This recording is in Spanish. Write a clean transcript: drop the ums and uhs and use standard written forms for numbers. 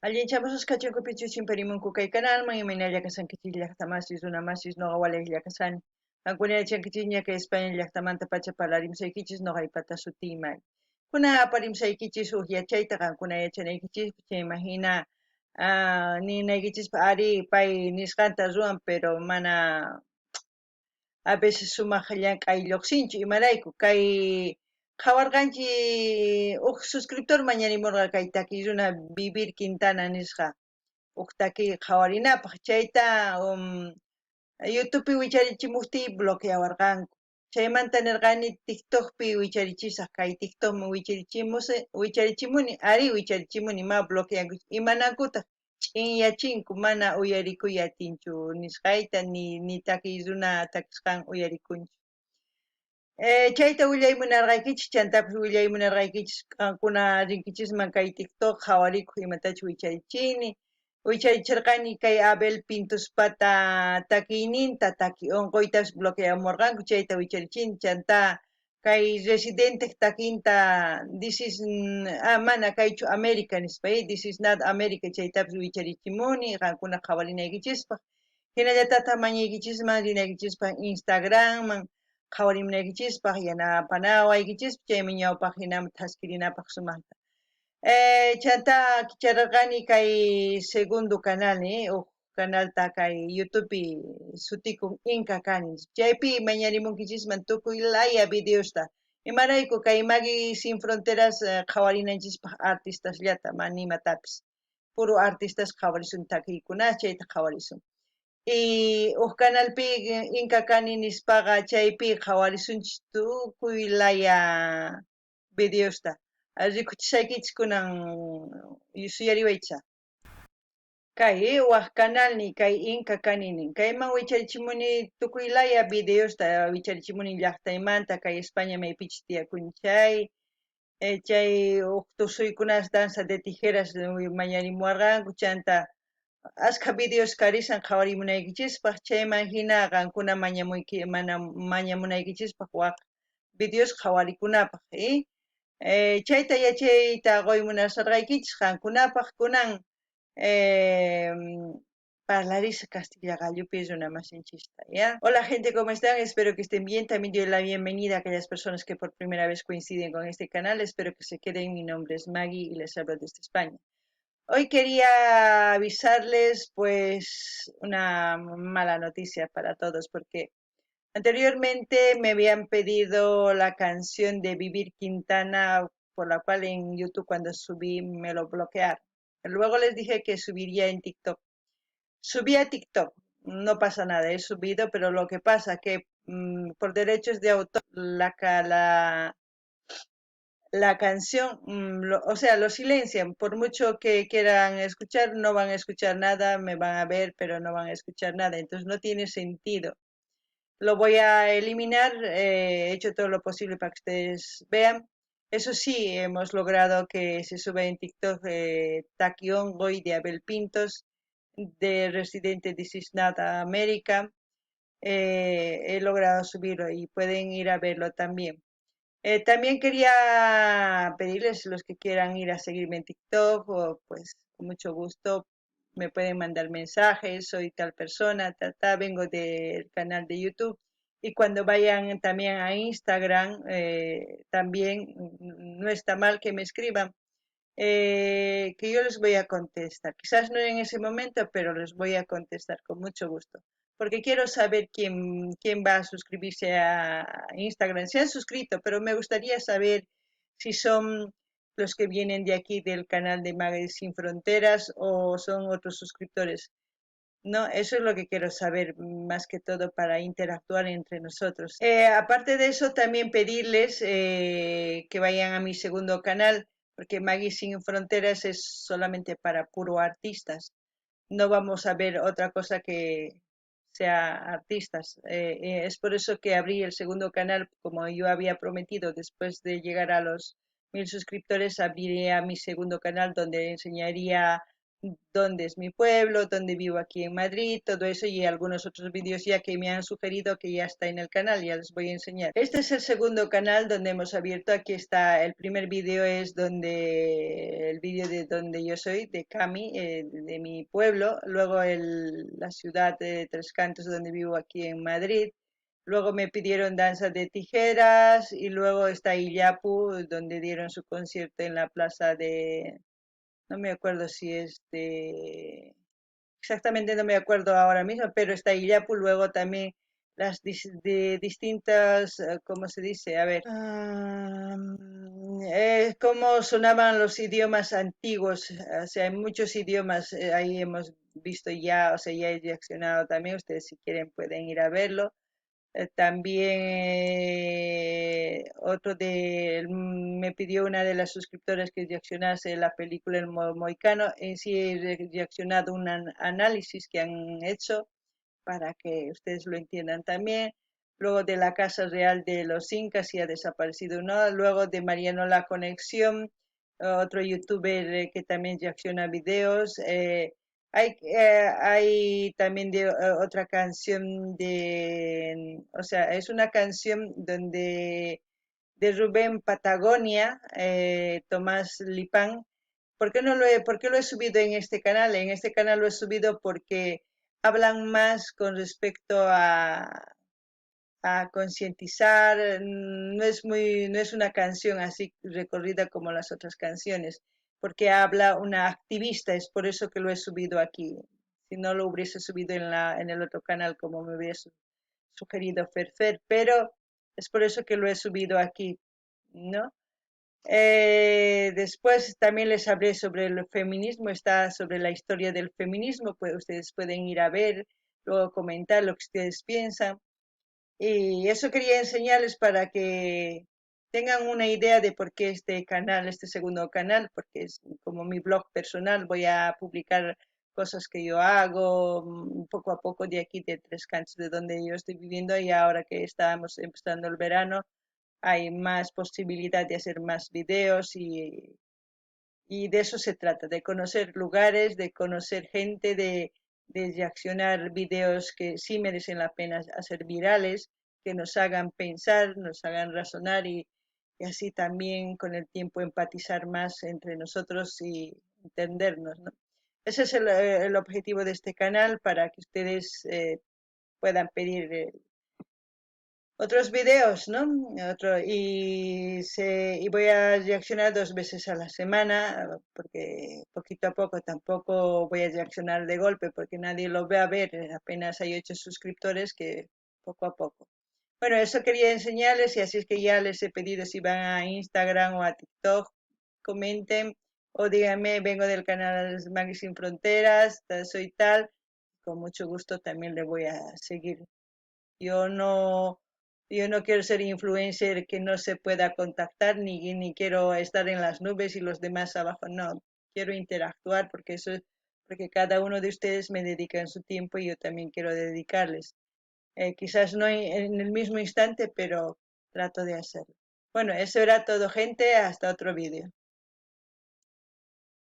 Allinchamos kachunku pichuchin perimunku kay canalman imayna llakasankichis llaqtamasis runamasis noqa walayuq kasani. Qankuna yachankichis ña kay España llaqtamanta pacha parlarimsaykichis noqaypata sutiyman. Kuna aparimsaykichis huk yachayta qankuna yachanaykichis chayman hina ninaykichis ari pay nisqanta ruwan pero mana a veces sumaq llank'ay lluqsinchu imarayku kay qhawarqanchi huk suscriptor mañarimurqa kay takiy runa Vivir Quintana nisqa huk takiy qhawarinapaq chayta YouTubepi wicharichimupti bloqueawarqanku chaymanta nirqani TikTokpi wicharichisaq kay TikTokman wicharichimuni ari wicharichimuni ma bloqueankuchik imanakutaq ch'inyachinku mana uyarikuy atinchu nisqayta ni takiy runa takisqan uyarikunchu. Chayta willaymunarqaykichis chantapish willaymunarqaykichis qankuna rinkichisman kay TikTok qhawarikuq imatachu wicharichini wicharichirqani kay Abel Pintuspata takiyninta taki unquytapish bloqueamurqanku chayta wicharichini chanta kay residente takinta this is mana kaychu America nispa this is not America chaytapish wicharichimuni qankuna qhawarinaykichispa hinallataq mañaykichisman rinaykichispa Instagramman qhawarimunaykichispa yanapanawaykichis chaymi ñawpaq hinaman haskirinapaq sumaqta. Chanta kichararqani kay segundo canal huk canalta kay YouTubepi sutikun Inca kani chaypi mañarimunkichisman tukuy laya videosta imarayku kay Maggie Sin Fronteras qhawarinanchispaq artistasllata mana nimatapis puro artistas qhawarisun takiykuna chayta qhawarisun y huk canalpi Inca kani nispaqa chaypi qhawarisunchis tukuy laya videosta rikuchisaykichis kunan suyariwaychis kay waq canalni kay Inca kaninin kayman wicharichimuni tukuy laya videosta wicharichimuni llaqtaymanta kay España maypichis tiyakuni chay huk tusuykunas danza de tijeras mañarimuwarqanku chanta ashka videos karishan qhawarimunaykichispaq chayman hina qankuna mañamunaykichispaq waq videos qhawarikunapaq chayta yachayta quymunasarqaykichis qankunapaq kunan parlarisqa castilla gallupi runamasinchista ¿ya? Hola gente, ¿cómo están? Espero que estén bien. También doy la bienvenida a aquellas personas que por primera vez coinciden con este canal. Espero que se queden. Mi nombre es Maggie y les hablo desde España. Hoy quería avisarles pues una mala noticia para todos porque anteriormente me habían pedido la canción de Vivir Quintana por la cual en YouTube cuando subí me lo bloquearon. Luego les dije que subiría en TikTok. Subí a TikTok, no pasa nada, he subido, pero lo que pasa que por derechos de autor la canción, o sea, lo silencian, por mucho que quieran escuchar, no van a escuchar nada, me van a ver, pero no van a escuchar nada, entonces no tiene sentido. Lo voy a eliminar, he hecho todo lo posible para que ustedes vean. Eso sí, hemos logrado que se suba en TikTok Taquiongoy de Abel Pintos, de Residente This is Not America. He logrado subirlo y pueden ir a verlo también. También quería pedirles los que quieran ir a seguirme en TikTok o pues con mucho gusto me pueden mandar mensajes, soy tal persona, vengo del canal de YouTube y cuando vayan también a Instagram también no está mal que me escriban que yo les voy a contestar. Quizás no en ese momento, pero les voy a contestar con mucho gusto. Porque quiero saber quién va a suscribirse a Instagram. Se han suscrito, pero me gustaría saber si son los que vienen de aquí del canal de Maggie Sin Fronteras o son otros suscriptores. No, eso es lo que quiero saber más que todo para interactuar entre nosotros. Aparte de eso, también pedirles que vayan a mi segundo canal, porque Maggie Sin Fronteras es solamente para puro artistas. No vamos a ver otra cosa que sea artistas. Es por eso que abrí el segundo canal, como yo había prometido, después de llegar a los 1000 suscriptores, abriré a mi segundo canal donde enseñaría dónde es mi pueblo, dónde vivo aquí en Madrid, todo eso y algunos otros vídeos ya que me han sugerido que ya está en el canal, ya les voy a enseñar. Este es el segundo canal donde hemos abierto, aquí está, el primer vídeo es el vídeo de donde yo soy, de Cami, de mi pueblo, luego la ciudad de Tres Cantos donde vivo aquí en Madrid. Luego me pidieron danza de tijeras y luego está Illapu, donde dieron su concierto en la plaza no me acuerdo si es exactamente no me acuerdo ahora mismo, pero está Illapu, luego también de distintas, ¿cómo se dice? A ver, cómo sonaban los idiomas antiguos, o sea, hay muchos idiomas, ahí hemos visto ya, o sea, ya he reaccionado también, ustedes si quieren pueden ir a verlo. También me pidió una de las suscriptoras que reaccionase la película El Moicano. En sí he reaccionado un análisis que han hecho para que ustedes lo entiendan también. Luego de la Casa Real de los Incas, si ha desaparecido o no. Luego de Mariano La Conexión, otro youtuber que también reacciona a videos. Hay también otra canción o sea, es una canción de Rubén Patagonia, Tomás Lipán. ¿Por qué lo he subido en este canal? En este canal lo he subido porque hablan más con respecto a concientizar, no es una canción así recorrida como las otras canciones, porque habla una activista, es por eso que lo he subido aquí. Si no lo hubiese subido en el otro canal como me hubiese sugerido Ferfer, pero es por eso que lo he subido aquí, ¿no? Después también les hablé sobre el feminismo, está sobre la historia del feminismo, pues ustedes pueden ir a ver, luego comentar lo que ustedes piensan. Y eso quería enseñarles para que tengan una idea de por qué este canal, este segundo canal, porque es como mi blog personal, voy a publicar cosas que yo hago poco a poco de aquí, de Tres Cantos, de donde yo estoy viviendo, y ahora que estamos empezando el verano, hay más posibilidad de hacer más videos y de eso se trata, de conocer lugares, de conocer gente, de reaccionar videos que sí merecen la pena hacer virales, que nos hagan pensar, nos hagan razonar y así también con el tiempo empatizar más entre nosotros y entendernos, ¿no? Ese es el objetivo de este canal para que ustedes puedan pedir otros videos, ¿no? Y voy a reaccionar 2 veces a la semana, porque poquito a poco tampoco voy a reaccionar de golpe, porque nadie lo va a ver, apenas hay 8 suscriptores que poco a poco. Bueno, eso quería enseñarles y así es que ya les he pedido si van a Instagram o a TikTok, comenten o díganme, vengo del canal Maggie Sin Fronteras, soy tal, con mucho gusto también le voy a seguir. Yo no, yo no quiero ser influencer que no se pueda contactar, ni quiero estar en las nubes y los demás abajo. No, quiero interactuar porque cada uno de ustedes me dedica en su tiempo y yo también quiero dedicarles. Quizás no en el mismo instante, pero trato de hacerlo. Bueno, eso era todo, gente. Hasta otro vídeo.